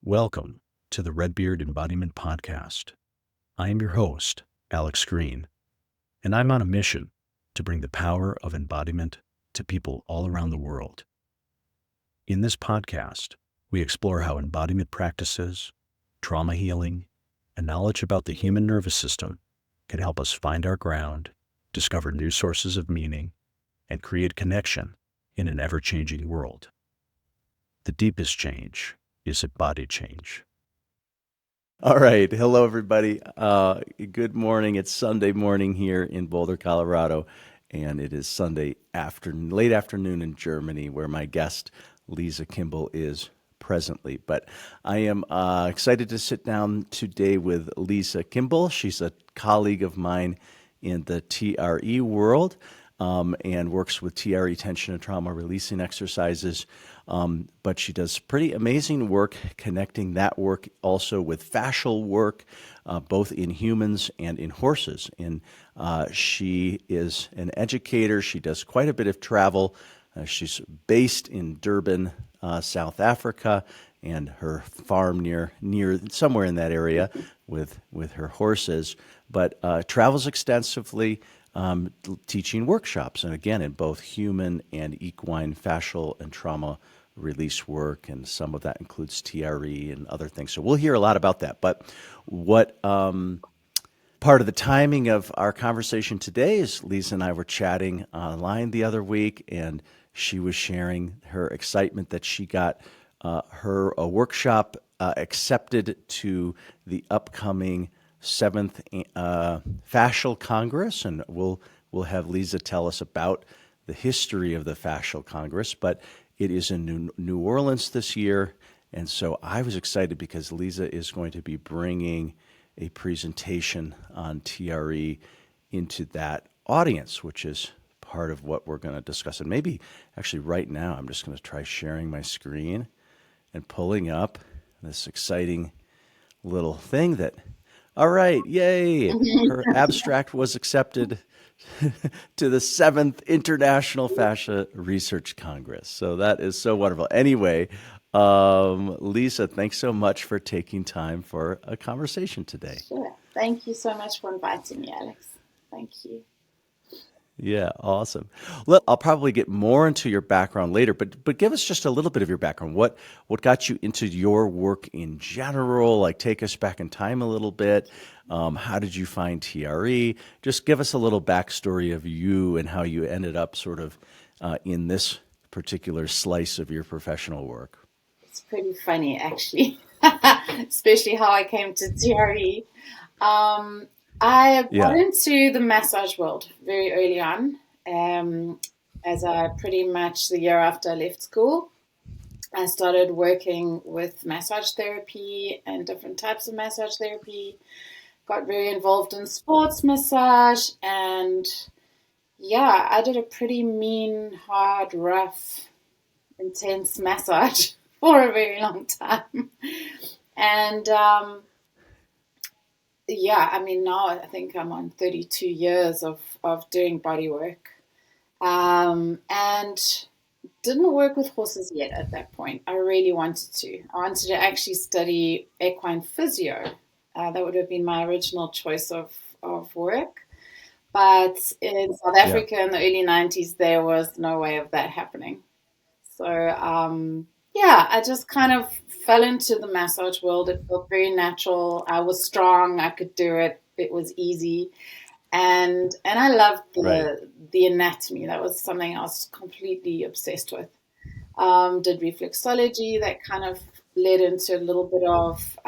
Welcome to the Redbeard Embodiment Podcast. I am your host, Alex Greene, and I'm on a mission to bring the power of embodiment to people all around the world. In this podcast, we explore how embodiment practices, trauma healing, and knowledge about the human nervous system can help us find our ground, discover new sources of meaning, and create connection in an ever-changing world. The deepest change is embodied change. All right. Hello, everybody. Good morning. It's Sunday morning here in Boulder, Colorado, and it is Sunday late afternoon in Germany, where my guest, Liza Kimble, is presently. But I am excited to sit down today with Liza Kimble. She's a colleague of mine in the TRE world. And works with TRE tension and trauma releasing exercises. But she does pretty amazing work connecting that work also with fascial work, both in humans and in horses. And she is an educator. She does quite a bit of travel. She's based in Durban, South Africa, and her farm near somewhere in that area with her horses, but travels extensively, teaching workshops, and again, in both human and equine fascial and trauma release work, and some of that includes TRE and other things. So we'll hear a lot about that. But what part of the timing of our conversation today is Liza and I were chatting online the other week, and she was sharing her excitement that she got her workshop accepted to the upcoming 7th Fascial Congress, and we'll have Liza tell us about the history of the Fascial Congress, but it is in New Orleans this year, and so I was excited because Liza is going to be bringing a presentation on TRE into that audience, which is part of what we're going to discuss. And maybe actually right now I'm just going to try sharing my screen and pulling up this exciting little thing that, all right, yay, her abstract was accepted to the 7th International Fascia Research Congress. So that is so wonderful. Anyway, Liza, thanks so much for taking time for a conversation today. Sure. Thank you so much for inviting me, Alex. Thank you. Yeah, awesome. Look, I'll probably get more into your background later, but give us just a little bit of your background. What got you into your work in general? Like, take us back in time a little bit. How did you find TRE? Just give us a little backstory of you and how you ended up sort of in this particular slice of your professional work. It's pretty funny, actually, especially how I came to TRE. I got into the massage world very early on, as I pretty much the year after I left school. I started working with massage therapy and different types of massage therapy, got very involved in sports massage, and yeah, I did a pretty mean, hard, rough, intense massage for a very long time. And yeah, I mean, now I think I'm on 32 years of doing body work, and didn't work with horses yet at that point. I really wanted to. I wanted to actually study equine physio. That would have been my original choice of work. But in South Africa in the early 90s, there was no way of that happening. So, yeah, I just kind of fell into the massage world. It felt very natural. I was strong. I could do it. It was easy. And I loved the anatomy. That was something I was completely obsessed with. Did reflexology. That kind of led into a little bit of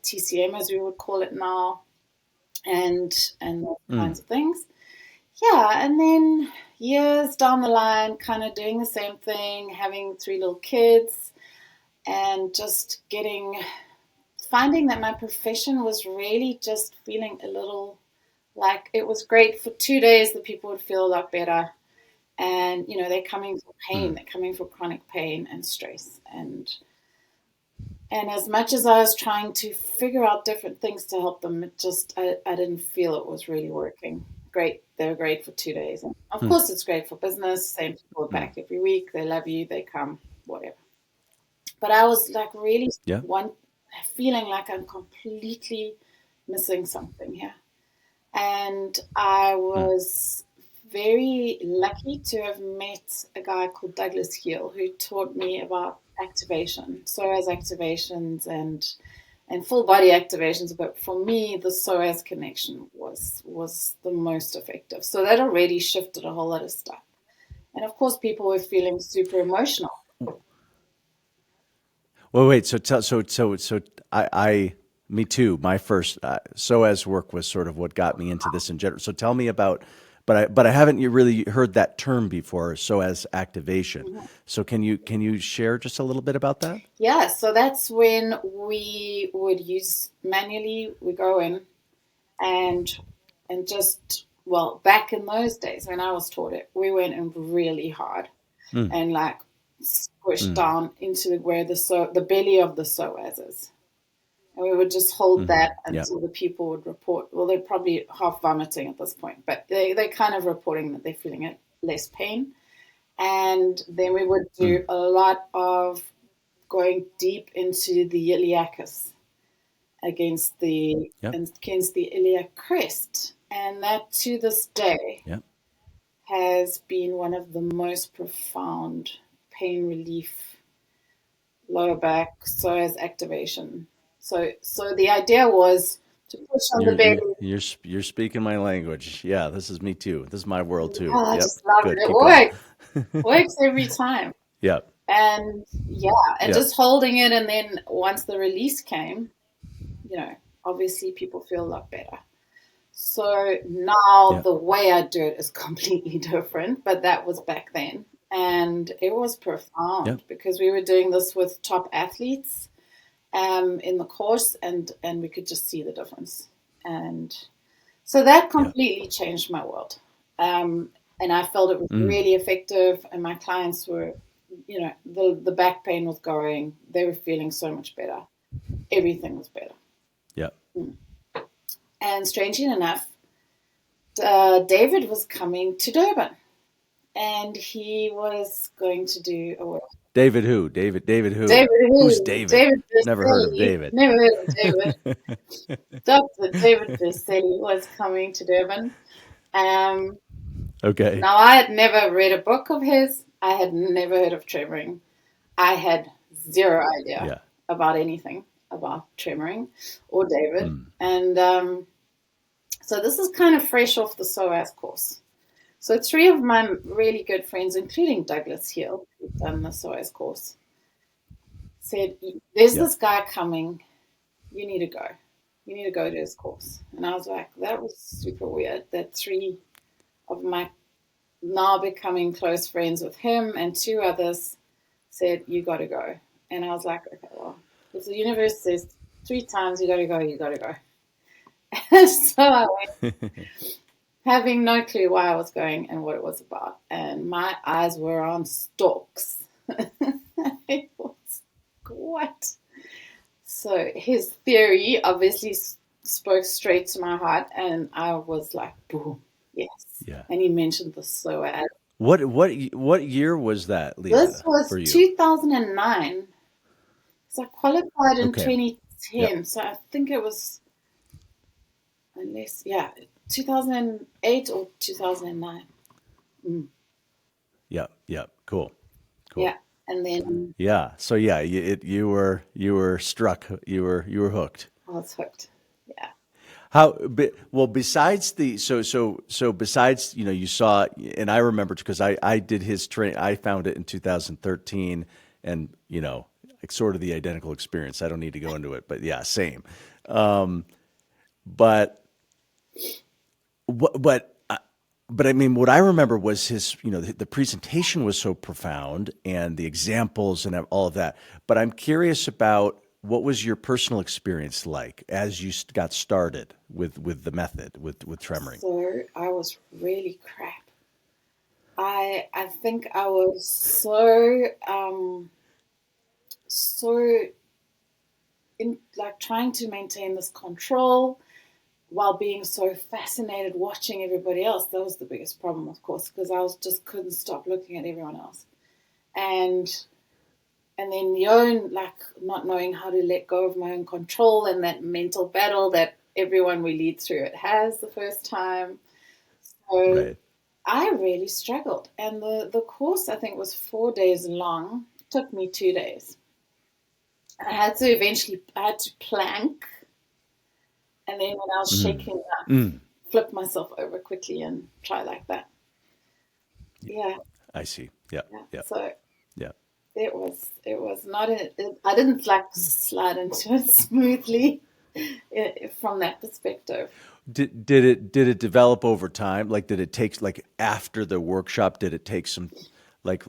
TCM, as we would call it now, and those kinds of things. Yeah, and then years down the line, kind of doing the same thing, having 3 little kids, and just finding that my profession was really just feeling a little like it was great for 2 days that people would feel a lot better. And, you know, they're coming for pain, they're coming for chronic pain and stress. And as much as I was trying to figure out different things to help them, I didn't feel it was really working. Great. They were great for 2 days. And of course, it's great for business. Same people are back every week. They love you. They come, whatever. But I was like really feeling like I'm completely missing something here. And I was very lucky to have met a guy called Douglas Heel who taught me about activation, psoas activations and full body activations. But for me, the psoas connection was the most effective. So that already shifted a whole lot of stuff. And of course, people were feeling super emotional. Well, wait. Me too. My first SOAS work was sort of what got me into this in general. So tell me about, but I haven't really heard that term before, SOAS activation. Mhm. So can you share just a little bit about that? Yeah, so that's when we would use manually, we go in and just, well, back in those days when I was taught it, we went in really hard Mm, and like squished mm, down into where the belly of the psoas is. And we would just hold that yeah, until the people would report. Well, they're probably half vomiting at this point, but they're kind of reporting that they're feeling less pain. And then we would do a lot of going deep into the iliacus against the yep, iliac crest. And that to this day yep, has been one of the most profound pain relief lower back psoas activation. So the idea was to push on the belly. you're speaking my language. Yeah, this is me too. This is my world too. Oh, I Yep, just love it. good. It Keep going. works every time. Yep, And yeah, and yep, just holding it, and then once the release came, obviously people feel a lot better. So now yep, the way I do it is completely different, but that was back then. And it was profound yep, because we were doing this with top athletes in the course, and we could just see the difference. And so that yep. completely changed my world. And I felt it was really effective, and my clients were, the back pain was going. They were feeling so much better. Everything was better. Yep. And strangely enough, David was coming to Durban, and he was going to do a work. David who? David who? David Who's who? David? David Never heard of Berceli. David. Never heard of David. Dr. David Berceli was coming to Durban. Um, Okay. Now, I had never read a book of his. I had never heard of tremoring. I had zero idea Yeah. about anything about tremoring or David. Mm. And so this is kind of fresh off the SOAS course. So three of my really good friends, including Douglas Hill, who've done the SOAS course, said, there's Yep. this guy coming. You need to go. You need to go to his course. And I was like, that was super weird that three of my now becoming close friends with him and two others said, you got to go. And I was like, okay, well, if the universe says 3 times you got to go, you got to go. So I went, having no clue why I was going and what it was about. And my eyes were on stalks. It was, what? So his theory obviously spoke straight to my heart, and I was like, boom, yes. Yeah. And he mentioned the SOAS. What year was that, This Liza, was for you? 2009. So I qualified in Okay. 2010. Yep. So I think it was, 2008 or 2009. Yep. Yep. Cool. Cool. Yeah. And then Yeah. So yeah, you were struck. You were hooked. I was hooked. Yeah. Well, besides besides, you saw, and I remember because I did his train. I found it in 2013, and like sort of the identical experience. I don't need to go into it, but yeah, same. But what, but I mean, what I remember was his, the presentation was so profound and the examples and all of that. But I'm curious about what was your personal experience like as you got started with the method, with tremoring? So I was really crap. I think I was so in like trying to maintain this control while being so fascinated watching everybody else. That was the biggest problem, of course, because I was just couldn't stop looking at everyone else. And and then the own, like, not knowing how to let go of my own control, and that mental battle that everyone we lead through it has the first time. So Right. I really struggled. And the course, I think, was 4 days long. It took me 2 days. I had to plank. And then when I was shaking up, flip myself over quickly and try like that. Yeah, I see. Yeah. yeah. Yeah. So Yeah. it was not I didn't like slide into it smoothly from that perspective. Did it develop over time? Like, did it take, like, after the workshop? Did it take some, like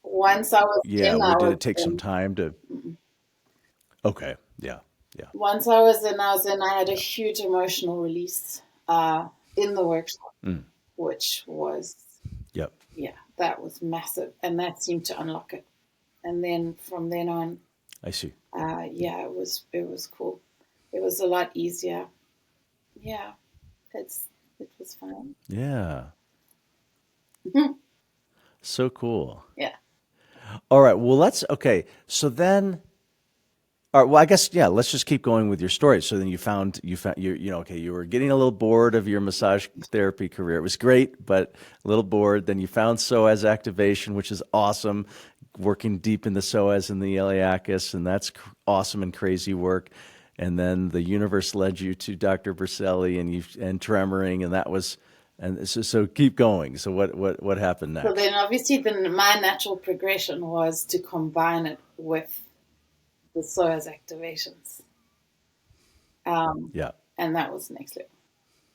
Once I was yeah? in, I Or did was it take some in. time to? Okay. Yeah. Yeah. Once I was in, I was in. I had a huge emotional release in the workshop, which was, Yep. yeah, that was massive, and that seemed to unlock it. And then from then on, I see. yeah, it was cool. It was a lot easier. Yeah, it was fine. Yeah. So cool. Yeah. All right. Well, okay. So then, all right. Well, I guess, yeah. Let's just keep going with your story. So then you found okay. You were getting a little bored of your massage therapy career. It was great, but a little bored. Then you found Psoas activation, which is awesome. Working deep in the Psoas and the iliacus, and that's awesome and crazy work. And then the universe led you to Dr. Berceli and tremoring, and that was, and so keep going. So what happened So then, next? obviously, my natural progression was to combine it with the Psoas activations, um, Yeah. and that was next level.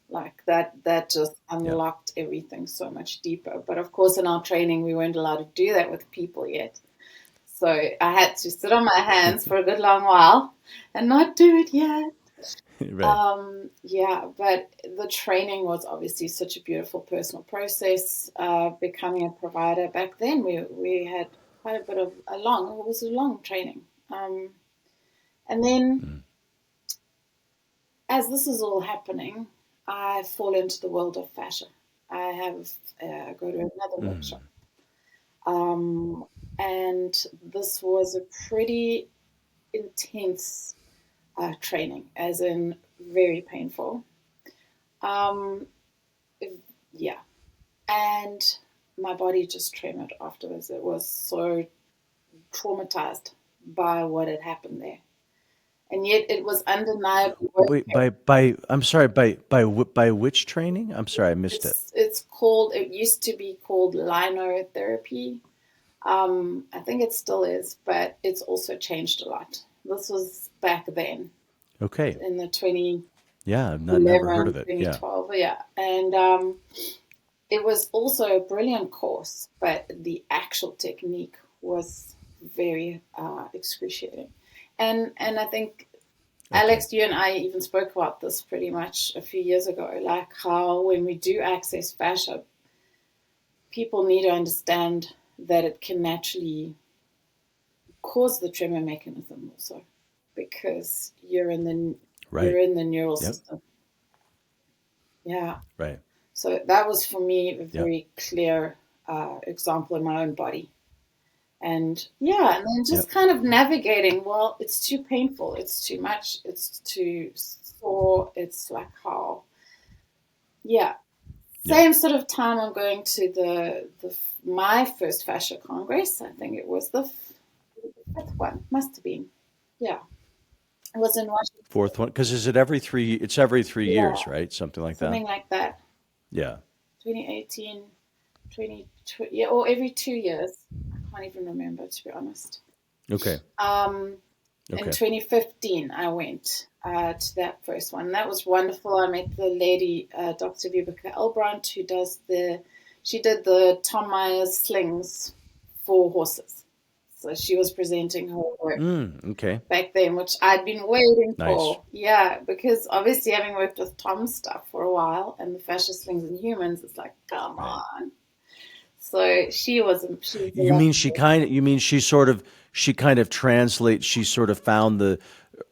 Like that just Yeah. unlocked everything so much deeper. But of course, in our training, we weren't allowed to do that with people yet. So I had to sit on my hands for a good long while and not do it yet. Right. Yeah, but the training was obviously such a beautiful personal process. Becoming a provider back then, we had quite a bit of it was a long training. And then as this is all happening, I fall into the world of fascia. I have go to another workshop, um, and this was a pretty intense training, as in very painful. Um, yeah, and my body just tremored afterwards. It was so traumatized by what had happened there, and yet it was undeniably worth Wait, it. I'm sorry, by which training? I'm sorry, I missed it. It's called. It used to be called linotherapy. I think it still is, but it's also changed a lot. This was back then Okay. in the 2011, Yeah, I've never heard of it. Yeah. 2012, yeah. And it was also a brilliant course, but the actual technique was very excruciating. And I think, Okay. Alex, you and I even spoke about this pretty much a few years ago, like how when we do access fascia, people need to understand that it can naturally cause the tremor mechanism also, because you're Right. in the neural Yep. system. Yeah. Right. So that was for me a Yep. very clear example in my own body. And yeah, and then just Yep. kind of navigating, well, it's too painful, it's too much, it's too sore, it's like how, yeah. Yep. Same sort of time I'm going to my first Fascia Congress. I think it was the fifth one, must have been. Yeah, it was in Washington. Fourth one, because is it every three? It's every 3 years, Yeah, right? Something like that. something like that. Yeah. 2018, 2020, yeah, or every 2 years. I can't even remember, to be honest. Okay. Um, in Okay. 2015, I went to that first one. That was wonderful. I met the lady, Dr. Vibeke Elbrandt, she did the Tom Myers slings for horses. So she was presenting her work Okay. back then, which I'd been waiting Nice. for. Yeah, because obviously having worked with Tom's stuff for a while and the fascia slings in humans, it's like, come Right. on. So she was a You mean she lovely. kind of? You mean she kind of translates? She sort of found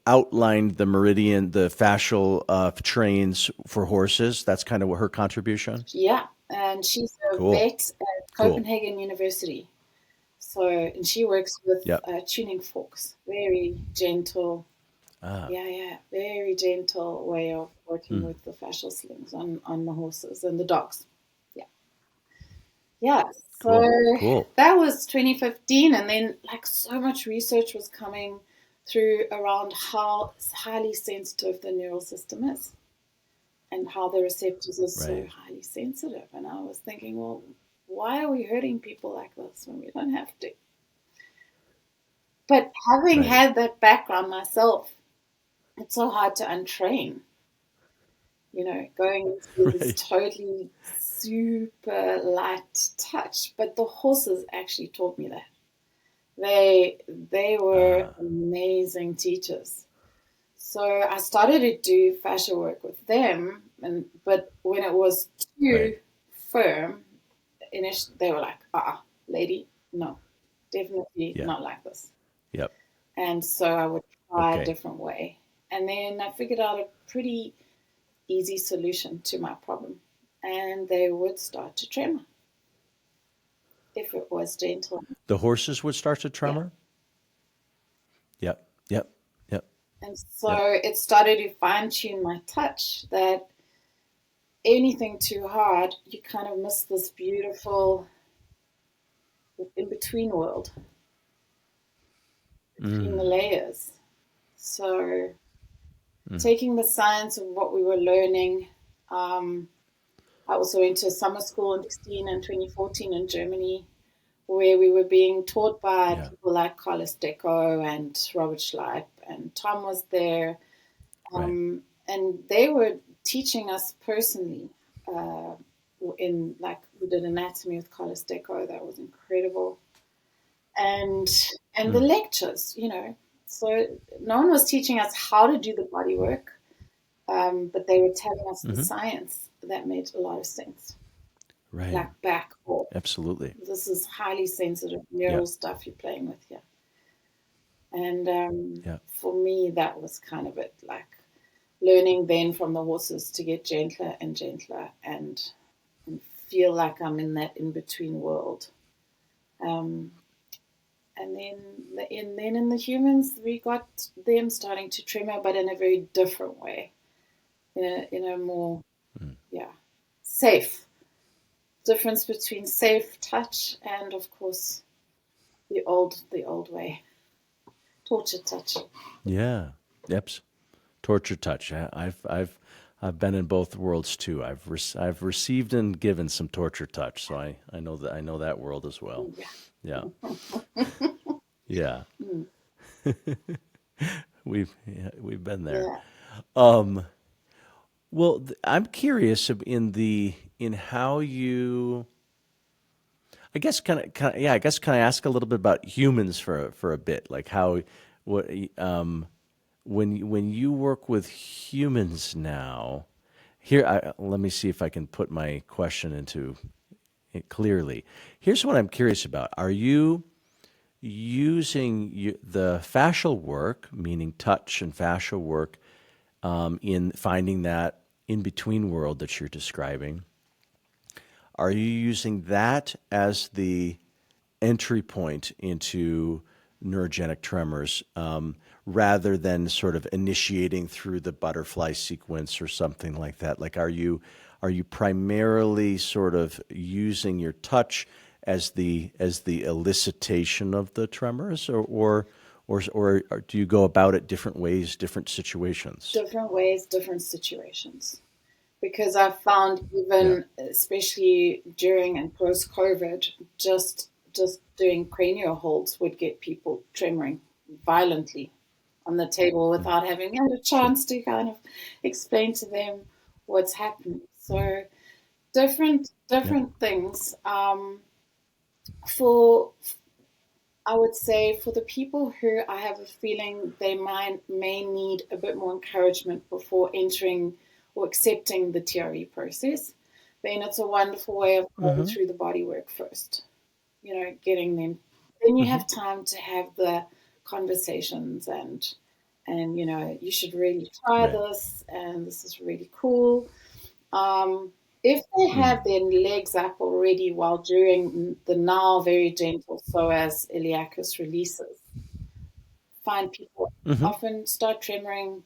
outlined the meridian, the fascial trains for horses. That's kind of what her contribution. Yeah, and she's a Cool. vet at Cool. Copenhagen University. And she works with Yep. tuning forks, very gentle. Ah. Yeah, very gentle way of working Mm. with the fascial slings on the horses and the dogs. Yeah. Yeah. So Cool. that was 2015, and then like so much research was coming through around how highly sensitive the neural system is and how the receptors are so Right. highly sensitive. And I was thinking, well, why are we hurting people like this when we don't have to? But having Right. had that background myself, it's so hard to untrain. Going into this Right. totally super light touch. But the horses actually taught me that. They were Ah. amazing teachers. So I started to do fascia work with them, but when it was Right. too firm, initially they were like, lady, no, definitely Yeah. not like this. Yep. And so I would try a Okay. different way. And then I figured out a pretty easy solution to my problem. And they would start to tremor if it was gentle. The horses would start to Yeah. tremor? Yep. Yep. Yep. And so Yep. it started to fine tune my touch that anything too hard, you kind of miss this beautiful in between world between the Mm. layers. So Mm. taking the science of what we were learning, I also went to summer school in 2016 and 2014 in Germany, where we were being taught by Yeah. people like Carlos Deco and Robert Schleip, and Tom was there. Right. And they were teaching us personally. We did anatomy with Carlos Deco, that was incredible. And the Mm. lectures, So no one was teaching us how to do the body work, but they were telling us the Mm-hmm. science that made a lot of sense. Right. Like back off. Absolutely. This is highly sensitive neural Yep. stuff you're playing with here. And Yep. for me, that was kind of it. Like learning then from the horses to get gentler and gentler and feel like I'm in that in between world. Um, and then in the humans, we got them starting to tremor, but in a very different way, in a more Mm. safe difference between safe touch and, of course, the old way, torture touch. Yeah. Yep. Torture touch. I've been in both worlds too. I've received and given some torture touch, so I know that world as well. Yeah. Yeah. Yeah. Mm. We've been there. Yeah. Um, well, I'm curious in how you. I guess kind of yeah. I guess can I ask a little bit about humans for a bit, like how what when you work with humans now. Here, let me see if I can put my question into it clearly. Here's what I'm curious about: are you using the fascial work, meaning touch and fascial work, in finding that in between world that you're describing? Are you using that as the entry point into neurogenic tremors, rather than sort of initiating through the butterfly sequence or something like that? Like, are you primarily sort of using your touch as the elicitation of the tremors, or do you go about it different ways, different situations? Different ways, different situations. Because I've found Yeah. even, especially during and post COVID, just doing cranial holds would get people tremoring violently on the table Mm. without having had a Sure. chance to kind of explain to them what's happening. So different Yep. different things. For I would say for the people who I have a feeling they may need a bit more encouragement before entering or accepting the TRE process, then it's a wonderful way of going Mm-hmm. through the body work first. Getting them. Then you Mm-hmm. have time to have the conversations and you should really try Right. this and this is really cool. if they have their legs up already while doing the now very gentle psoas iliacus releases, find people often start tremoring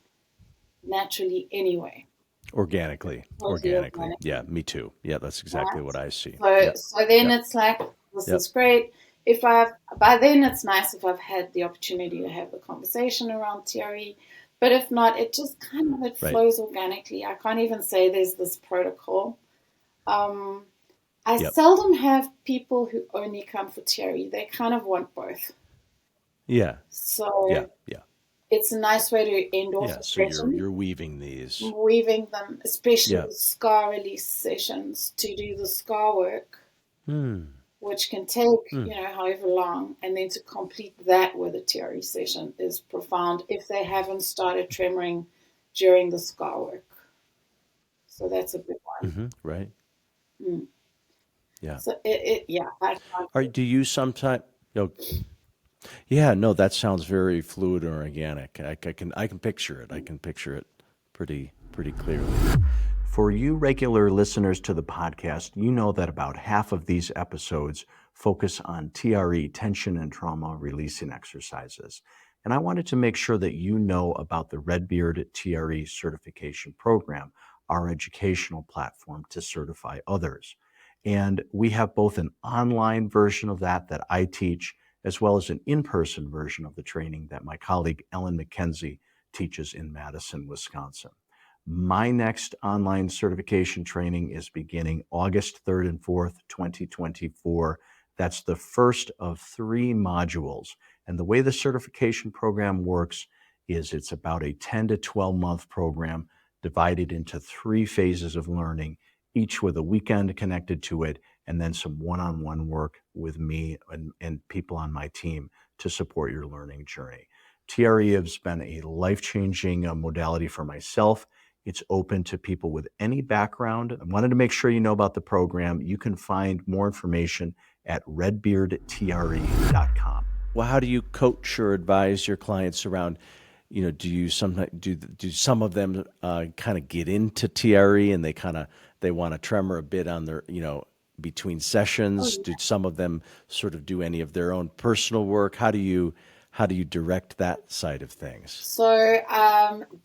naturally anyway. Organically. Totally organic. Yeah, me too. Yeah, that's exactly what I see. So then Yep. it's like, this Yep. is great. By then it's nice if I've had the opportunity to have the conversation around TRE. But if not, it just kind of, it Right. flows organically. I can't even say there's this protocol. I Yep. seldom have people who only come for TRE. They kind of want both. Yeah. So Yeah. it's a nice way to end off Yeah. a So session. you're weaving these. Weaving them, especially Yeah. the scar release sessions, to do the scar work, which can take, however long, and then to complete that with a TRE session is profound if they haven't started tremoring during the scar work. So that's a big one. Right. Yeah. So yeah. Do you sometimes? Yeah. No, that sounds very fluid and organic. I can picture it. I can picture it pretty clearly. For you regular listeners to the podcast, you know that about half of these episodes focus on TRE, tension and trauma releasing exercises. And I wanted to make sure that you know about the Redbeard TRE certification program, our educational platform to certify others. And we have both an online version of that I teach, as well as an in-person version of the training that my colleague Ellen McKenzie teaches in Madison, Wisconsin. My next online certification training is beginning August 3rd and 4th, 2024. That's the first of 3 modules. And the way the certification program works is it's about a 10 to 12 month program divided into 3 phases of learning, each with a weekend connected to it, and then some one-on-one work with me and people on my team to support your learning journey. TRE has been a life-changing modality for myself. It's open to people with any background. I wanted to make sure you know about the program. You can find more information at redbeardtre.com. Well, how do you coach or advise your clients around, do you sometimes do some of them kind of get into TRE and they want to tremor a bit on their, between sessions? Do some of them sort of do any of their own personal work? How do you direct that side of things? So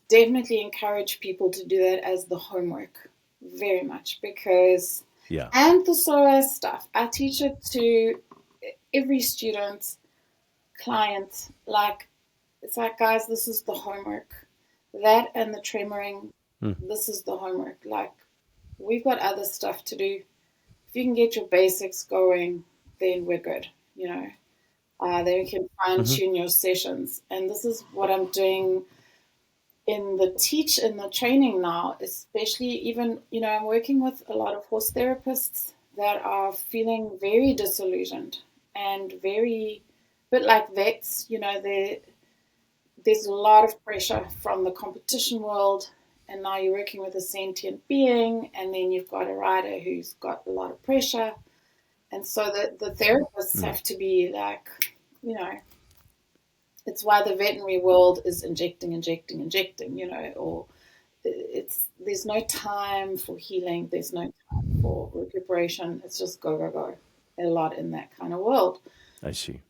definitely encourage people to do that as the homework, very much, because and the Psoas stuff, I teach it to every student, client. It's like, guys, this is the homework. That and the tremoring, this is the homework. Like, we've got other stuff to do. If you can get your basics going, then we're good, then you can fine tune your sessions. And this is what I'm doing in the training now, especially even, I'm working with a lot of horse therapists that are feeling very disillusioned and but like vets, there's a lot of pressure from the competition world. And now you're working with a sentient being, and then you've got a rider who's got a lot of pressure. And so the therapists have to be like, it's why the veterinary world is injecting, or there's no time for healing. There's no time for recuperation. It's just go, go, go. A lot in that kind of world. I see.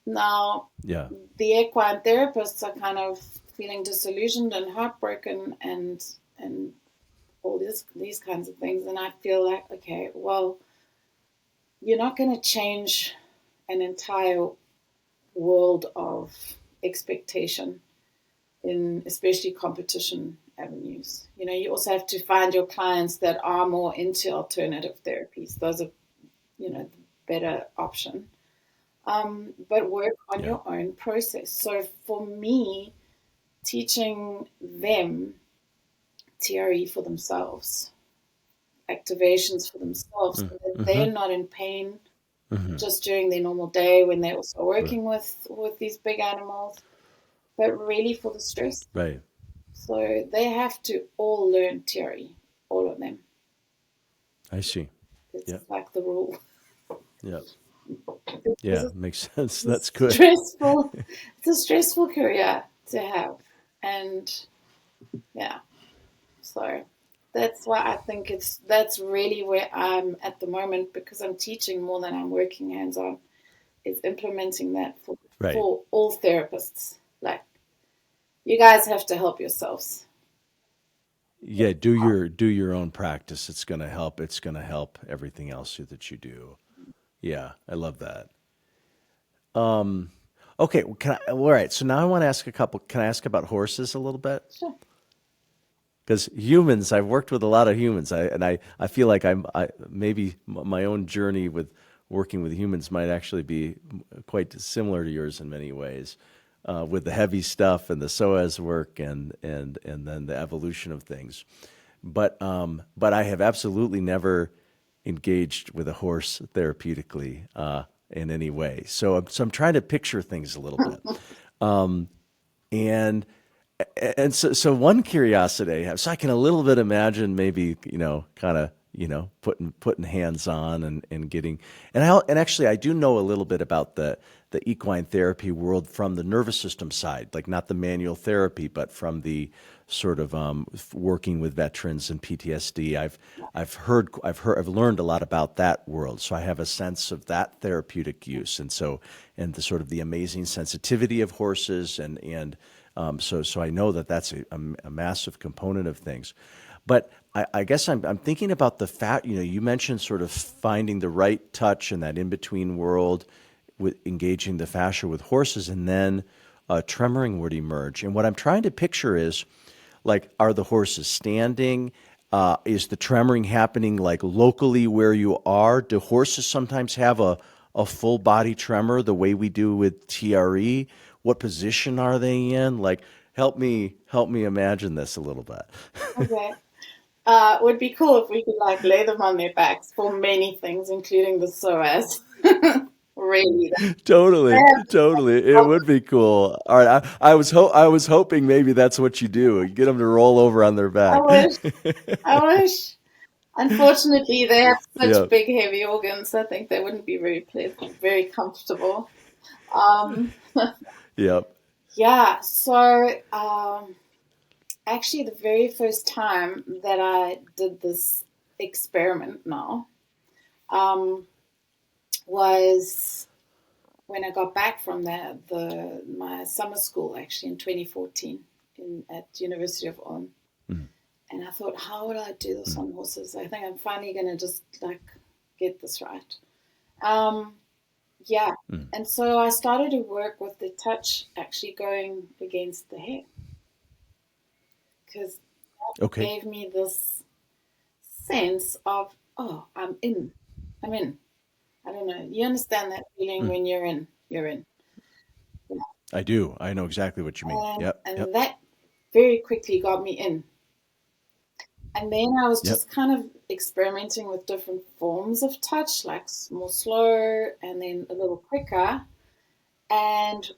Now, the equine therapists are kind of feeling disillusioned and heartbroken and all these kinds of things. And I feel like, okay, well, you're not going to change an entire world of expectation in especially competition avenues. You also have to find your clients that are more into alternative therapies. Those are, the better option. But work on your own process. So for me, teaching them TRE for themselves, activations for themselves, so that they're not in pain just during their normal day when they're also working with these big animals, but really for the stress. Right. So they have to all learn TRE, all of them. I see. It's like the rule. Yeah. Yeah, makes sense. That's good. Stressful. It's a stressful career to have. And so that's why I think that's really where I'm at the moment, because I'm teaching more than I'm working hands on. Is implementing that Right. for all therapists. Like, you guys have to help yourselves. Yeah, do your own practice. It's going to help. It's going to help everything else that you do. Yeah, I love that. Okay, well, all right. So now I want to ask a couple. Can I ask about horses a little bit? Sure. Because humans, I've worked with a lot of humans, I feel like maybe my own journey with working with humans might actually be quite similar to yours in many ways, with the heavy stuff and the Psoas work and then the evolution of things. But I have absolutely never engaged with a horse therapeutically in any way. So I'm trying to picture things a little bit. And so one curiosity I have, so I can a little bit imagine maybe, kind of, putting hands on and getting, and actually I do know a little bit about the equine therapy world from the nervous system side, like not the manual therapy, but from the sort of working with veterans and PTSD. I've learned a lot about that world, so I have a sense of that therapeutic use, and the sort of the amazing sensitivity of horses, so I know that that's a massive component of things. But I guess I'm thinking about the fact, you mentioned sort of finding the right touch in that in between world with engaging the fascia with horses, and then tremoring would emerge. And what I'm trying to picture is, like, are the horses standing? Is the tremoring happening like locally where you are? Do horses sometimes have a full body tremor the way we do with TRE? What position are they in? Like, help me imagine this a little bit. Okay. Would be cool if we could like lay them on their backs for many things, including the psoas. Really. Totally, totally. It would be cool. All right, I was hoping maybe that's what you do. You get them to roll over on their I back. wish. I wish. Unfortunately, they have such Yeah. big, heavy organs. I think they wouldn't be very pleasant, very comfortable. Um, Yep. yeah. So, actually, the very first time that I did this experiment now um, was when I got back from my summer school, actually in 2014 at University of Ulm. Mm, And I thought, how would I do this mm, on horses? I think I'm finally going to just like get this right. Um, yeah. mm. And so I started to work with the touch actually going against the head, because that Okay. gave me this sense of, oh, I'm in. I'm in. I don't know. You understand that feeling Mm. when you're in. You're in. I do. I know exactly what you mean. And Yep. Yep. and that very quickly got me in. And then I was Yep. just kind of experimenting with different forms of touch, like more slow and then a little quicker. And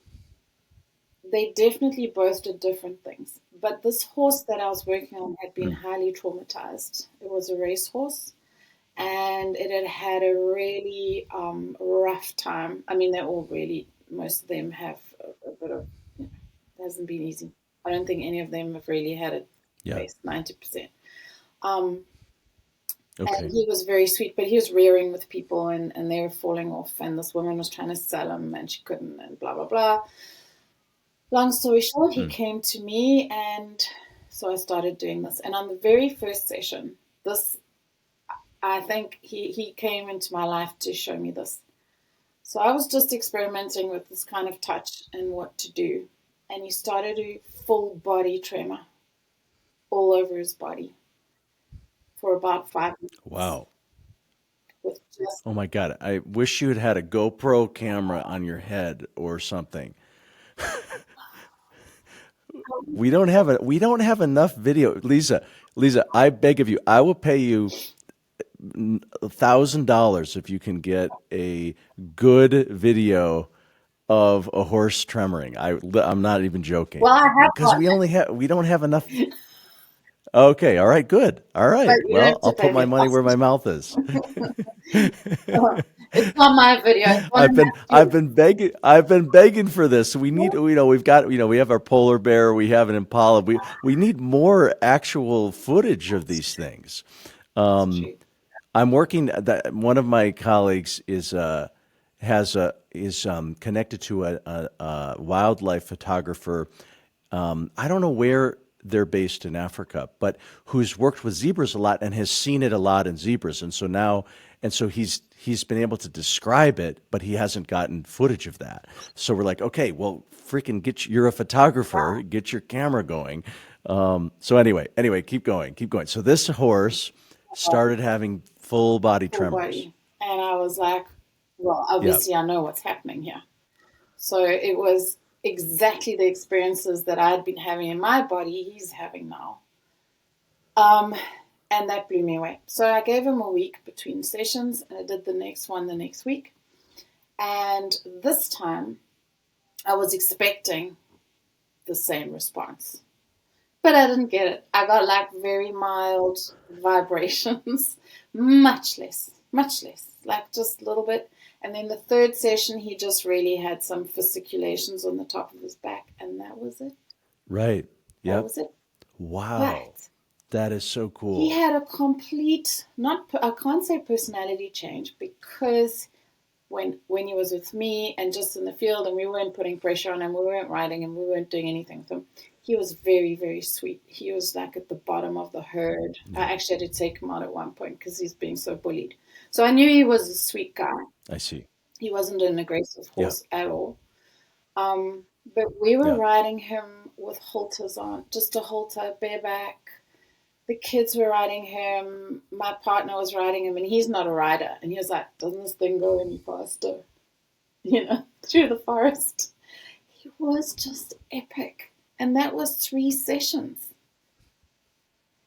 they definitely both did different things. But this horse that I was working on had been Mm. highly traumatized. It was a racehorse, and it had had a really rough time. I mean, most of them have a bit of, it hasn't been easy. I don't think any of them have really had it Yeah. best, 90%. Um, and Okay. he was very sweet, but he was rearing with people, and they were falling off, and this woman was trying to sell him, and she couldn't, and blah, blah, blah. Long story short, he Mm. came to me, and so I started doing this. And on the very first session, this, I think he came into my life to show me this. So I was just experimenting with this kind of touch and what to do. And he started a full body tremor all over his body for about 5 minutes Wow. with just, Oh my God. I wish you had a GoPro camera on your head or something. We don't have enough video. Lisa, I beg of you, I will pay you $1,000 if you can get a good video of a horse tremoring. I'm not even joking well, I have because one. we don't have enough. Okay. All right. Good. All But right. you don't Well, have I'll to put pay my me money where my cost. mouth is. It's not my video. It's one of I've Matthew's. been begging for this. We need, we've got, we have our polar bear, we have an impala. We need more actual footage of these things. It's true. I'm working that one of my colleagues is connected to a wildlife photographer. I don't know where they're based in Africa, but who's worked with zebras a lot and has seen it a lot in zebras, and so he's been able to describe it, but he hasn't gotten footage of that. So we're like, okay, well, freaking you're a photographer, get your camera going. So anyway, keep going. So this horse started having full body Full tremors. body. And I was like, well, Yeah, obviously I know what's happening here. So it was exactly the experiences that I'd been having in my body, he's having now. Um, and that blew me away. So I gave him a week between sessions, and I did the next one the next week. And this time I was expecting the same response. But I didn't get it. I got like very mild vibrations, much less, like just a little bit. And then the third session, he just really had some fasciculations on the top of his back, and that was it. right. That Yep. was it. Wow. But That is so he cool. had a complete, not, I can't say personality change, because when he was with me and just in the field and we weren't putting pressure on him, we weren't riding him, we weren't doing anything with him, he was very, very sweet. He was like at the bottom of the herd. Yeah, I actually had to take him out at one point because he's being so bullied. So I knew he was a sweet guy. I see. He wasn't an aggressive Yeah, horse at all. But we were yeah. riding him with halters on, just a halter, bareback. The kids were riding him. My partner was riding him, and he's not a rider. And he was like, "Doesn't this thing go any faster?" Through the forest. He was just epic. And that was 3 sessions.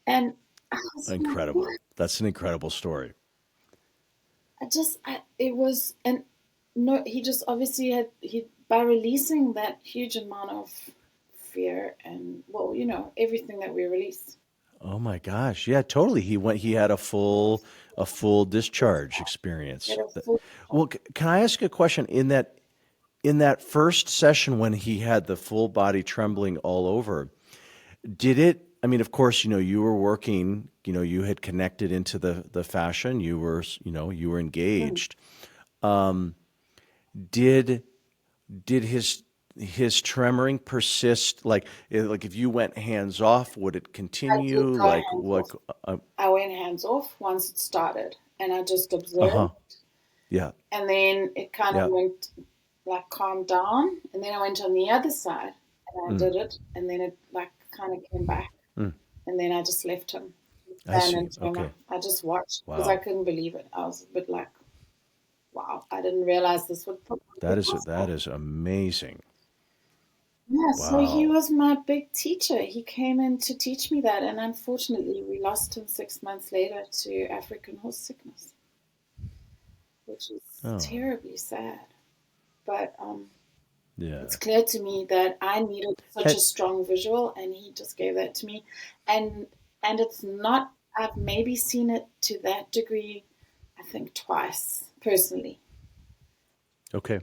And I was like, Incredible. what? That's an incredible story. It was, and no, he just obviously by releasing that huge amount of fear and, well, everything that we released. Oh my gosh. Yeah, totally. He had a full discharge He had experience. a full, Well, can I ask a question in that first session when he had the full body trembling all over, did it I mean, of course, you were working, you had connected into the fashion, you were mm, engaged. Did did his tremoring persist like if you went hands off, would it I did continue go hands off. uh, I went hands off once it started and I just uh-huh. observed. Yeah. And then it kind of Yeah. went like calmed down, and then I went on the other side and I Mm, did it, and then it like kind of came back, mm. and then I just left him I stand see. and tremor. Okay. I just watched because I Wow. couldn't believe it. I was a bit like, wow, I didn't realize this would be That possible. is amazing. Yeah, so he Wow. was my big teacher. He came in to teach me that, and unfortunately, we lost him 6 months later to African horse sickness, which is Oh, terribly sad. But it's yeah. clear to me that I needed such a Had, strong visual, and he just gave that to me. And it's not. I've maybe seen it to that degree. I think twice personally. okay.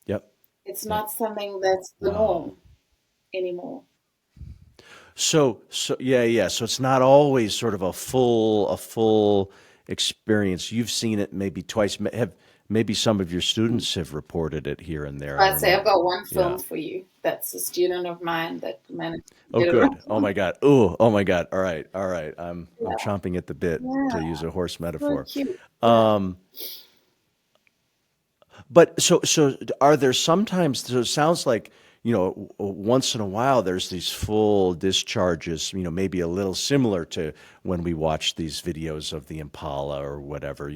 Yep. It's Yep. not something that's the Wow. norm anymore. So yeah, yeah. So it's not always sort of a full experience. You've seen it maybe twice. Have maybe some of your students have reported it here and there. So I I'd don't say I've know. got one film Yeah. for you. That's a student of mine that managed to Oh, get it right. good. Oh my God. Oh, oh my God. All right. All right. I'm Yeah, chomping at the bit yeah, to use a horse so metaphor. cute. Yeah, Um, But so are there sometimes, so it sounds like, once in a while there's these full discharges, maybe a little similar to when we watch these videos of the Impala or whatever.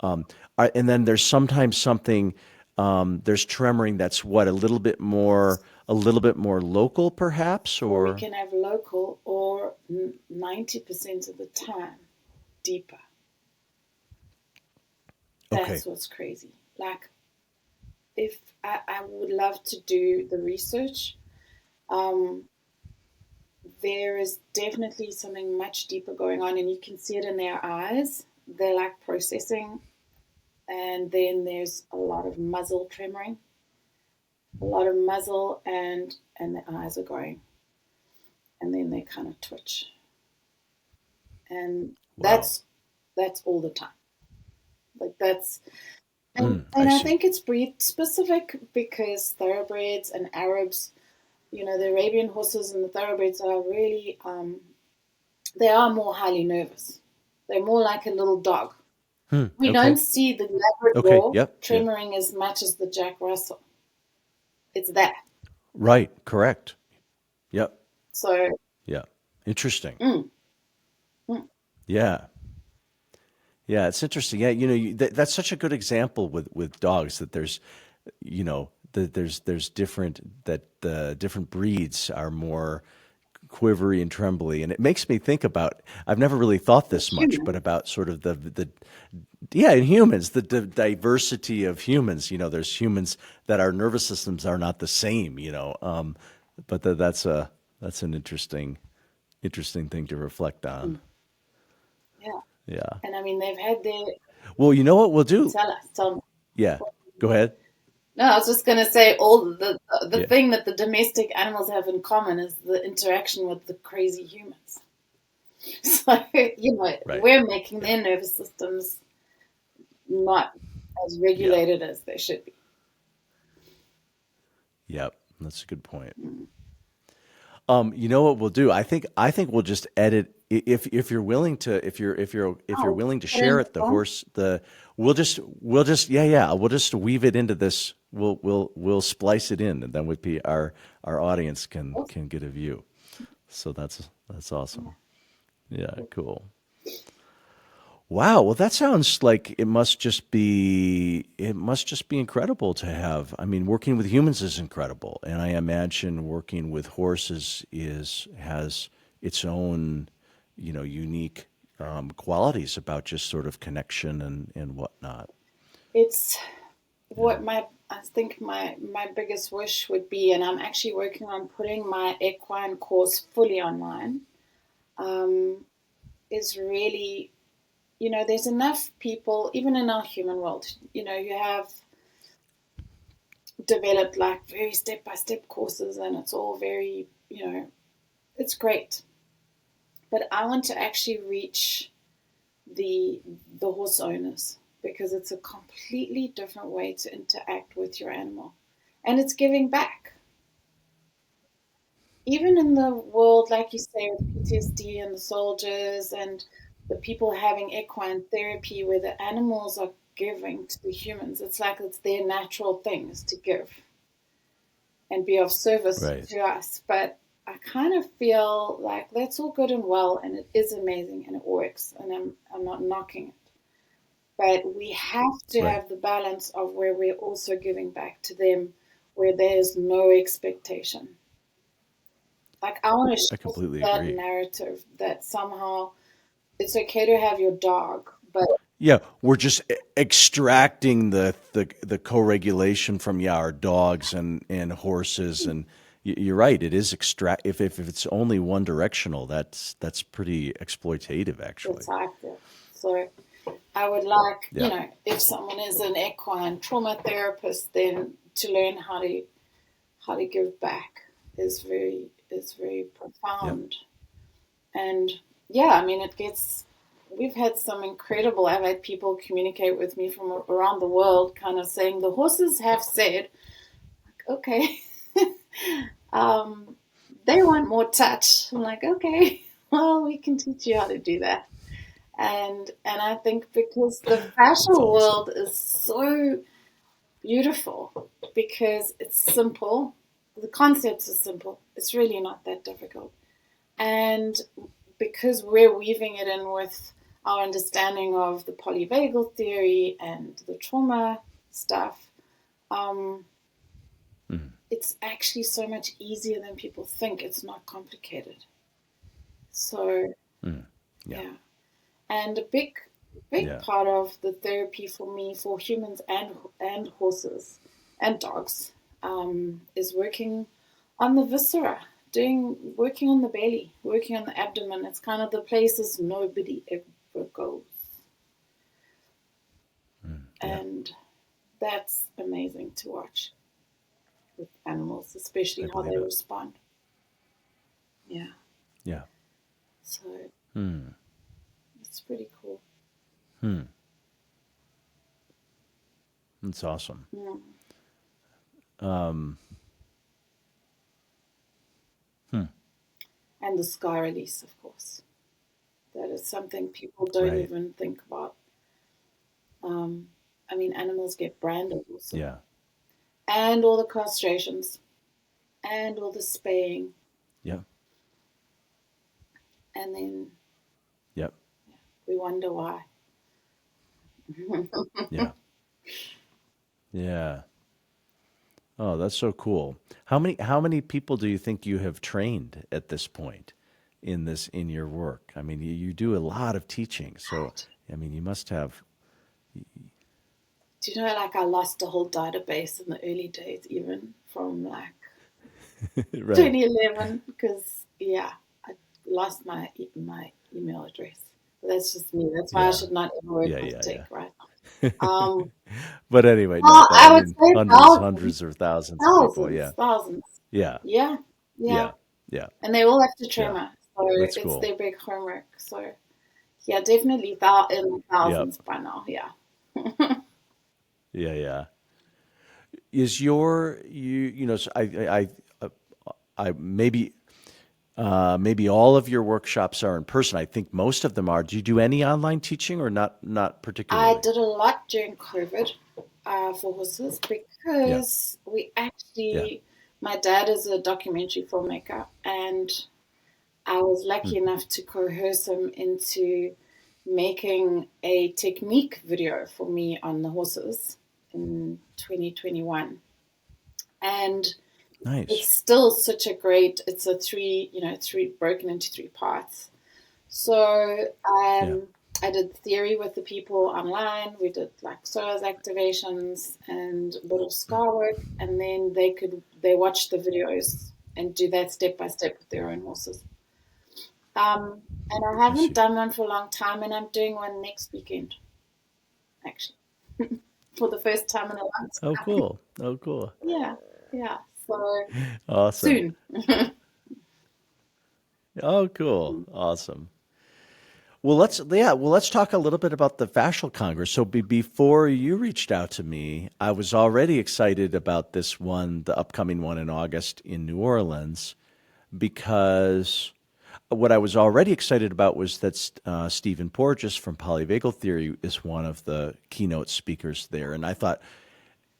Um, and then there's sometimes there's tremoring that's what, a little bit more local perhaps, or we or, can have local, or 90% of the time deeper. okay. That's what's crazy. Like, if I would love to do the research, um, there is definitely something much deeper going on, and you can see it in their eyes. They're like processing, and then there's a lot of muzzle tremoring, a lot of muzzle, and the eyes are going, and then they kind of twitch, and Wow. that's all the time. Like that's I and I see. think it's breed specific because thoroughbreds and Arabs, the Arabian horses and the thoroughbreds are really they are more highly nervous. They're more like a little dog. We don't Okay. see the Okay. Labrador Yep. Yep. tremoring as much as the Jack Russell. It's that. Right. Correct. Yep. So, Yeah. Interesting. mm, mm, Yeah. Yeah. It's interesting. Yeah. That's such a good example with dogs that there's, there's different, that the different breeds are more quivery and trembly. And it makes me think about, I've never really thought the this much, but human. about sort of yeah, in humans, the diversity of humans. There's humans that our nervous systems are not the same. But that's an interesting thing to reflect on. Mm, yeah. Yeah. And I mean, they've had their, Well, you know what we'll do? tell me. Yeah. Go ahead. No, I was just going to say all the Yeah. thing that the domestic animals have in common is the interaction with the crazy humans. So, Right. we're making Yeah. their nervous systems not as Yeah. regulated as they should be. Yep. That's a good point. Mm. You know what we'll do? I think we'll just edit, if you're willing to, if you're Oh, willing to put in share the it, the phone. horse, we'll just yeah, we'll just weave it into this. We'll splice it in, and then our audience can get a view. So that's awesome. Yeah, cool. Wow. Well, that sounds like it must just be incredible to have. I mean, working with humans is incredible, and I imagine working with horses has its own, unique qualities about just sort of connection and whatnot. It's Yeah. what I think my biggest wish would be, and I'm actually working on putting my equine course fully online. Um, is really, there's enough people, even in our human world, you have developed like very step by step courses, and it's all very, it's great. But I want to actually reach the the horse owners because it's a completely different way to interact with your animal, and it's giving back. Even in the world, like you say, with PTSD and the soldiers and the people having equine therapy where the animals are giving to the humans, it's like it's their natural things to give and be of service Right. to us. But I kind of feel like that's all good and well, and it is amazing and it works, and I'm not knocking it. But we have to Right. have the balance of where we're also giving back to them, where there's no expectation. Like I want to I shift completely that agree. narrative that somehow it's okay to have your dog, but Yeah, we're just extracting the co-regulation from, yeah, our dogs and horses, and you're right. It is extract, if it's only one directional, that's pretty exploitative, actually. that's how I feel. So I would like, Yeah. if someone is an equine trauma therapist, then to learn how to give back is very Yep. profound. And yeah, I mean, we've had some incredible, I've had people communicate with me from around the world kind of saying the horses have said, okay, um, they want more touch. I'm like, okay, well, we can teach you how to do that. And I think because the That's fascial awesome. world is so beautiful because it's simple. The concepts are simple. It's really not that difficult. And because we're weaving it in with our understanding of the polyvagal theory and the trauma stuff, um, Mhm. it's actually so much easier than people think. It's not complicated. So, Mhm. Yeah. yeah. And a big Yeah. part of the therapy for me, for humans and horses and dogs, is working on the viscera. working on the belly, working on the abdomen. It's kind of the places nobody ever goes. Yeah. And that's amazing to watch with animals, I especially how believe they it. respond. Yeah. Yeah. So Hmm. it's pretty cool. Hmm. That's awesome. Mm. Um, hmm. And the scar release, of course. That is something people don't Right. even think about. Um, I mean, animals get branded also. Yeah. And all the castrations, and all the spaying. Yep. And then Yep. we wonder why. Yeah. Yeah. Oh, that's so cool. How many people do you think you have trained at this point in your work? I mean, you do a lot of teaching, so I mean, you must have Do you know, like, I lost a whole database in the early days, even from like right. 2011, because yeah, I lost my email address. But that's just me. That's why I Yeah. should not ever work Yeah, with yeah, tech, right? yeah. Um, But anyway, no, well, but I I would mean say hundreds, thousands, hundreds or thousands of people. thousands, Yeah. thousands. Yeah. Yeah, yeah, Yeah. Yeah. and they all have to Yeah. tremor, so That's it's cool. their big homework. So yeah, definitely in the Yep. thousands by now. Yeah. Yeah, yeah. Is your you know so I maybe all of your workshops are in person. I think most of them are. Do you do any online teaching or not I particularly? did a lot during COVID for horses Yeah. because we Yeah. actually, my dad is a documentary filmmaker, and I was Hmm. lucky enough to coerce him into making a technique video for me on the horses in 2021. And it's Nice. still such a great, it's a three broken into three parts. So Yeah. I did theory with the people online. We did like Psoas activations and a bit of scar work, and then they watched the videos and do that step by step with their own horses. And I I haven't see. done one for a long time, and I'm doing one next weekend actually for the first time in a long Oh, time. cool. Oh, cool. Yeah, yeah. So Awesome. soon. Oh, cool. Awesome. Well, let's talk a little bit about the Fascial Congress. So before you reached out to me, I was already excited about this one, the upcoming one in August in New Orleans, because what I was already excited about was that Stephen Porges from Polyvagal Theory is one of the keynote speakers there, and I thought,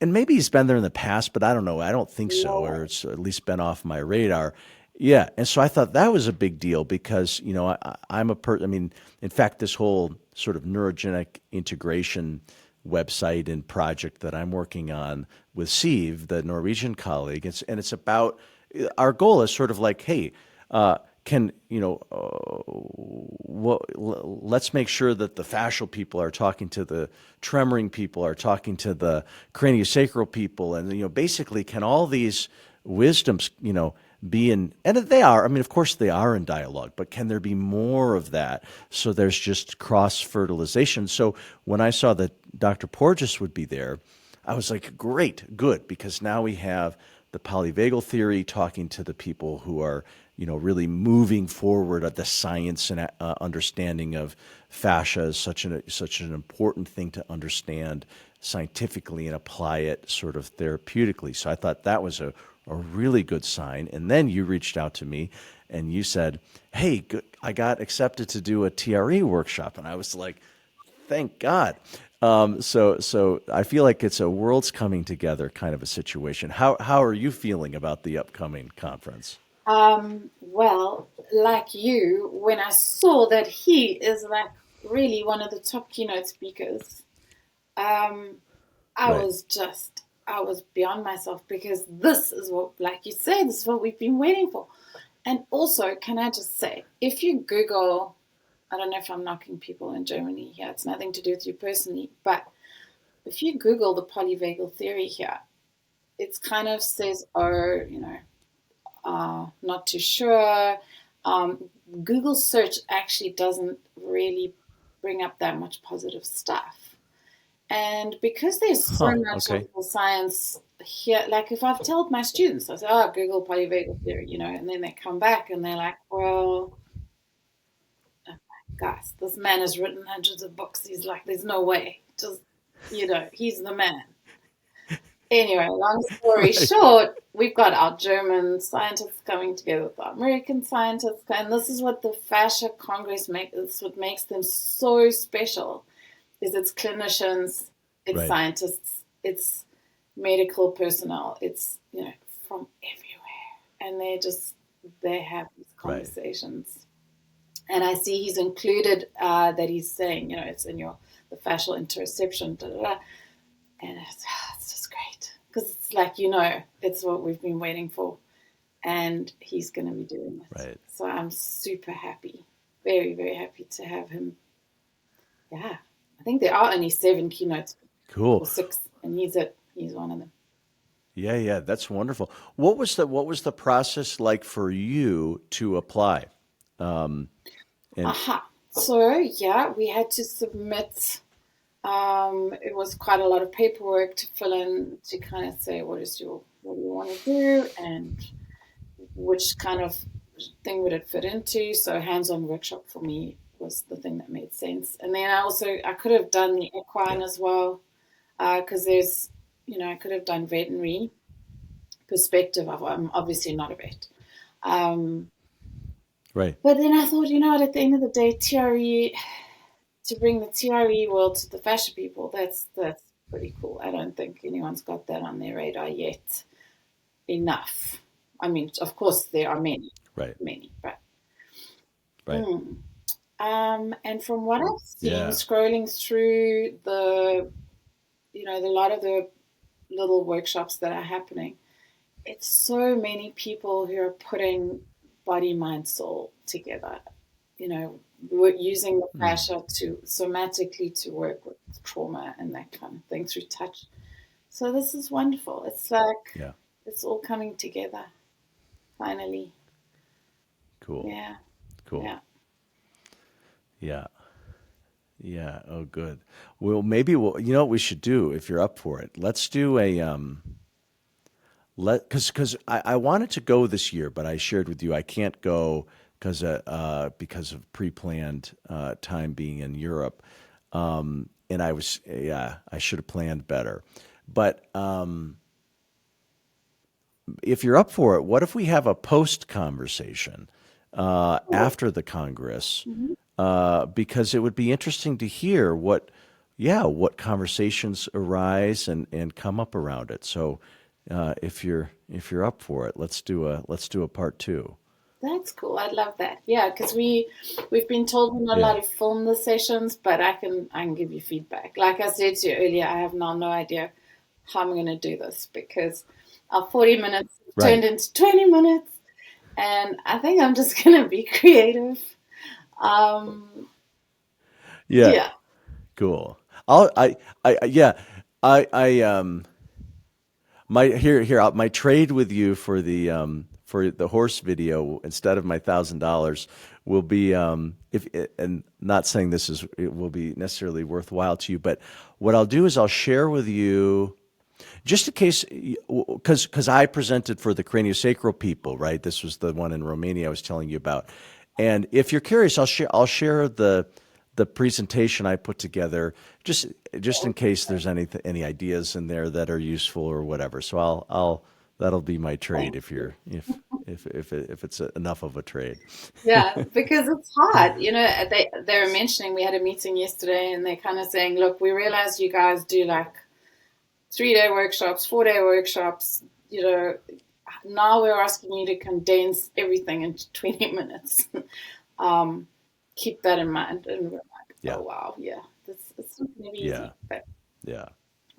and maybe he's been there in the past, but I don't know. I don't think so, No or way. it's at least been off my radar. Yeah, and so I thought that was a big deal because I'm I mean, in fact, this whole sort of neurogenic integration website and project that I'm working on with Siv, the Norwegian colleague, it's about our goal is sort of like, hey, can let's make sure that the fascial people are talking to the tremoring people, are talking to the craniosacral people, and basically, can all these wisdoms be in, and they are, I mean, of course they are in dialogue, but can there be more of that, so there's just cross fertilization? So when I saw that Dr. Porges would be there, I was like, great, good, because now we have the polyvagal theory talking to the people who are, really moving forward at the science and understanding of fascia is such an important thing to understand scientifically and apply it sort of therapeutically. So I thought that was a really good sign. And then you reached out to me and you said, hey, I got accepted to do a TRE workshop. And I was like, thank God. So I feel like it's a worlds coming together kind of a situation. How are you feeling about the upcoming conference? Well, like you, when I saw that he is like really one of the top keynote speakers, um, Right. I was beyond myself because this is what, like you say, this is what we've been waiting for. And also, can I just say, if you Google, I don't know if I'm knocking people in Germany here, it's nothing to do with you personally, but if you Google the polyvagal theory here, it's kind of says, oh, not too sure. Google search actually doesn't really bring up that much positive stuff. And because there's so much of Okay. the science here, like if I've told my students, I say, oh, Google polyvagal theory, and then they come back and they're like, well, guys, this man has written hundreds of books. He's like, there's no way. Just, he's the man. Anyway, long story Right. short, we've got our German scientists coming together with our American scientists, and this is what the Fascia Congress makes. It's what makes them so special. Is it's clinicians, it's Right. scientists, it's medical personnel, it's from everywhere, and they have these Right. conversations. And I see he's included that he's saying, it's in the fascial interoception, da, da, da. And it's just great because it's like, it's what we've been waiting for, and he's going to be doing it. Right. So I'm super happy, very, very happy to have him. Yeah, I think there are only 7 keynotes or Cool. 6, and he's one of them. Yeah, that's wonderful. What was the process like for you to apply? And Aha. So yeah, we had to submit. It was quite a lot of paperwork to fill in to kind of say what do you want to do and which kind of thing would it fit into. So hands-on workshop for me was the thing that made sense. And then I could have done the equine yeah, as well because there's I could have done veterinary perspective. I'm obviously not a vet. right. But then I thought, at the end of the day, TRE, to bring the TRE world to the fascia people, that's pretty cool. I don't think anyone's got that on their radar yet enough. I mean, of course, there are many, Right. but. Right. And from what I've seen, Yeah. scrolling through the lot of the little workshops that are happening, it's so many people who are putting body, mind, soul together. We're using the Hmm. fascia to somatically to work with trauma and that kind of thing through touch. So this is wonderful. It's like Yeah. it's all coming together finally. Cool. Yeah, Cool. yeah. Yeah. Yeah. Oh, good. Well, maybe you know what we should do if you're up for it. Let's do a because I wanted to go this year, but I shared with you I can't go because of pre-planned time being in Europe, and I should have planned better. But if you're up for it, what if we have a post conversation Cool. after the Congress? Mm-hmm. Because it would be interesting to hear what conversations arise and come up around it. So if you're up for it, let's do a part 2. That's cool. I'd love that. Yeah, because we've been told we're not allowed Yeah. to film the sessions, but I can give you feedback. Like I said to you earlier, I have now no idea how I'm going to do this because our 40 minutes Right. turned into 20 minutes, and I think I'm just going to be creative. Um, Yeah. yeah. Cool. Yeah. I my trade with you for the horse video instead of my $1,000 will be if and not saying it will be necessarily worthwhile to you, but what I'll do is I'll share with you just in case because I presented for the craniosacral people, right? This was the one in Romania I was telling you about, and if you're curious, I'll share the presentation I put together just in case there's any ideas in there that are useful or whatever. So I'll that'll be my trade Thank if you. you're if it's enough of a trade. Yeah, because it's hard. They were mentioning we had a meeting yesterday, and they're kind of saying, look, we realize you guys do like 3-day workshops, 4-day workshops. Now we're asking you to condense everything into 20 minutes. um, Keep that in mind. And we're like, Yeah, oh, wow, yeah, it's not going to be yeah, easy, but yeah,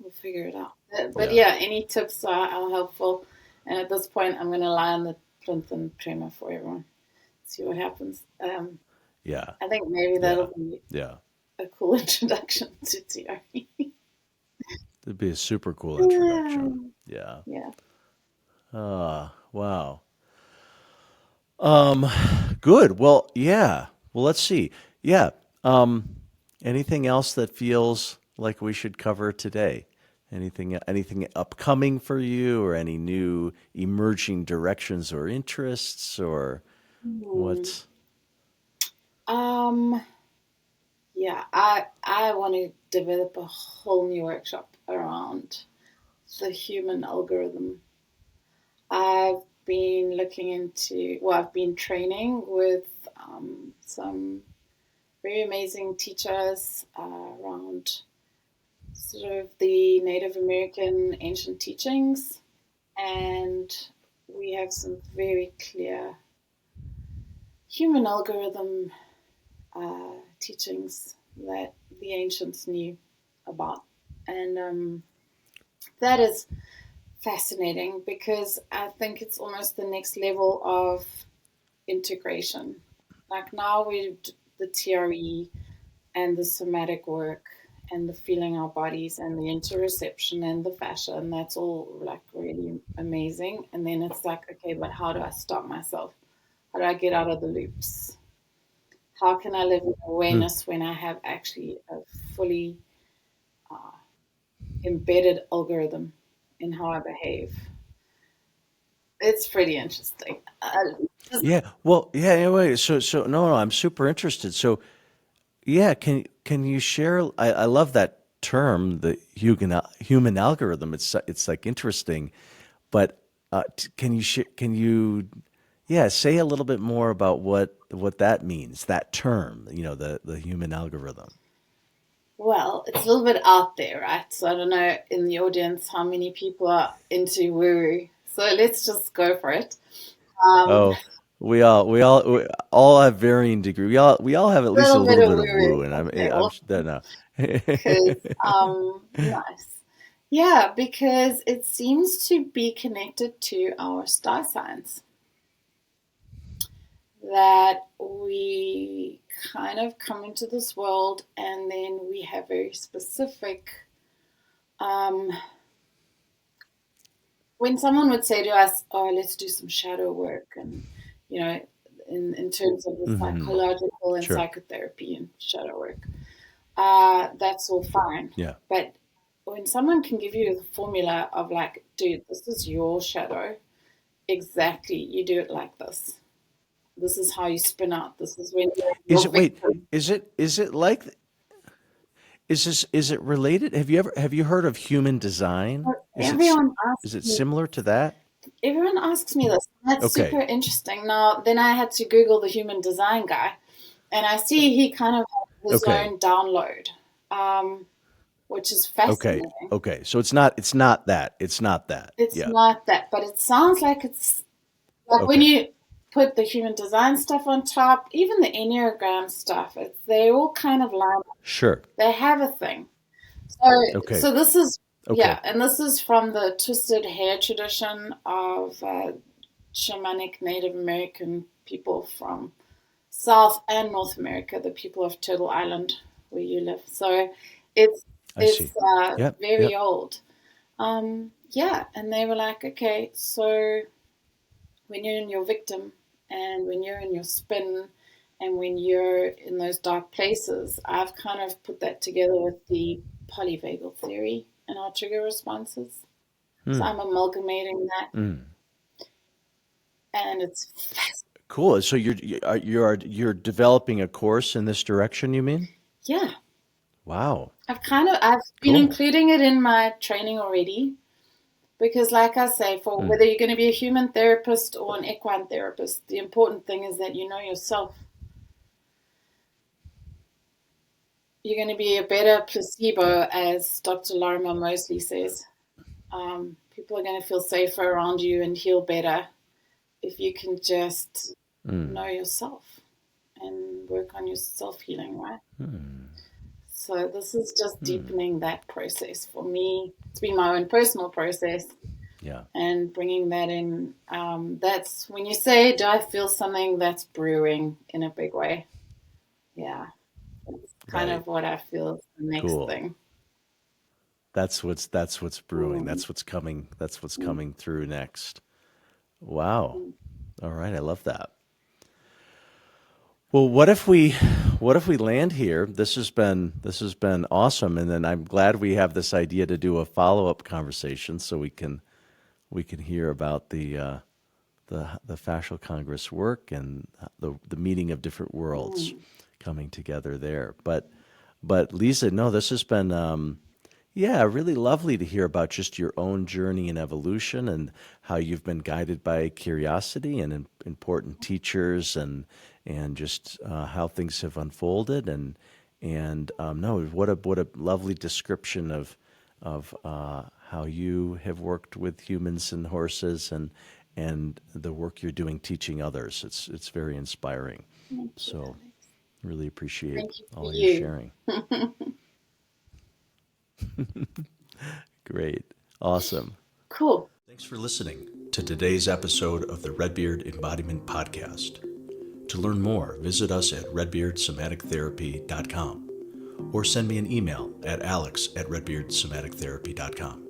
we'll figure it out. But yeah, yeah, any tips are helpful. And at this point, I'm going to lie on the plinth and tremor for everyone. See what happens. yeah, I think maybe yeah, that'll be yeah. a cool introduction to TRE. It'd be a super cool Yeah. introduction. Yeah. Yeah. Wow. Um, Good. Well, yeah. Well, let's see. Yeah. Um, Anything else that feels like we should cover today? Anything upcoming for you, or any new emerging directions or interests, or Hmm. what? Um, yeah, I want to develop a whole new workshop around the human algorithm. I've been looking into, well, I've been training with some very amazing teachers around sort of the Native American ancient teachings, and we have some very clear human algorithm teachings that the ancients knew about. And that is fascinating because I think it's almost the next level of integration. Like now we the TRE and the somatic work and the feeling our bodies and the interoception and the fascia, and that's all like really amazing. And then it's like, okay, but how do I stop myself? How do I get out of the loops? How can I live in Hmm. awareness when I have actually a fully uh, embedded algorithm in how I behave? It's pretty interesting. Yeah. Well, yeah. Anyway, so no, I'm super interested. So, yeah, can you share? I love that term, the human algorithm. It's like interesting, but can you yeah, say a little bit more about what that means, that term, the human algorithm. Well, it's a little bit out there, right? So I don't know in the audience how many people are into woo. So let's just go for it. A Oh, we all have varying degree. We all have at least a little bit little of bit of woo. woo, and Okay, I'm awesome. no. Because nice. Yeah, because it seems to be connected to our star signs that we kind of come into this world and then we have very specific um, when someone would say to us, "Oh, let's do some shadow work," and you know, in terms of the Hmm. psychological and Sure. psychotherapy and shadow work, that's all fine. Yeah. But when someone can give you the formula of like, dude, this is your shadow, exactly, you do it like this. This is how you spin out. This is when you're Is your it wait? victim. Is it like is it related? Have you heard of human design? But everyone Is asks it me similar to that? everyone asks me this. That's super Okay. interesting. Now, then I had to Google the human design guy, and I see he kind of has his Okay. own download, um, which is Okay. fascinating. Okay. So it's not that. It's not that. It's Yeah. not that, but it sounds like it's like when Okay. you put the human design stuff on top, even the Enneagram stuff, they all kind of line up. Sure. They have a thing. So, Okay. so this is, Okay. yeah, and this is from the twisted hair tradition of shamanic Native American people from South and North America, the people of Turtle Island, where you live. So it's I it's see. Yep. very Yep. old. Yeah, and they were like, okay, so when you're in your victim and when you're in your spin and when you're in those dark places, I've kind of put that together with the polyvagal theory and our trigger responses. So Hmm. I'm amalgamating that, Mm. and it's fascinating. Cool. So you're developing a course in this direction, you mean? Yeah, Wow. I've been Cool. including it in my training already because, like I say, for Mm. whether you're going to be a human therapist or an equine therapist, the important thing is that you know yourself. You're going to be a better placebo, as Dr. Larimer Mosley says. People are going to feel safer around you and heal better if you can just know Mm. yourself and work on your self healing, right? Hmm. So this is just Hmm. deepening that process for me. It's been my own personal process Yeah. and bringing that in. That's when you say, "Do I feel something that's brewing in a big way?" Yeah, that's kind Right. of what I feel is the next Cool. thing. That's what's brewing. Mm, That's what's coming. That's what's mm, coming through next. Wow. mm. All right. I love that. Well, what if we land here? This has been awesome, and then I'm glad we have this idea to do a follow-up conversation so we can hear about the Fascial Congress work and the meeting of different worlds coming together there. But Lisa, no, this has been yeah, really lovely to hear about just your own journey and evolution and how you've been guided by curiosity and important teachers and just how things have unfolded and no, what a lovely description of how you have worked with humans and horses and the work you're doing teaching others. It's very inspiring. Thank you, So Alex. really appreciate Thank you for all your you. sharing. Great. Awesome. Cool. Thanks for listening to today's episode of the Redbeard Embodiment Podcast. To learn more, visit us at redbeardsomatictherapy.com or send me an email at alex@redbeardsomatictherapy.com.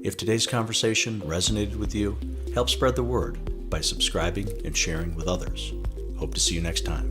If today's conversation resonated with you, help spread the word by subscribing and sharing with others. Hope to see you next time.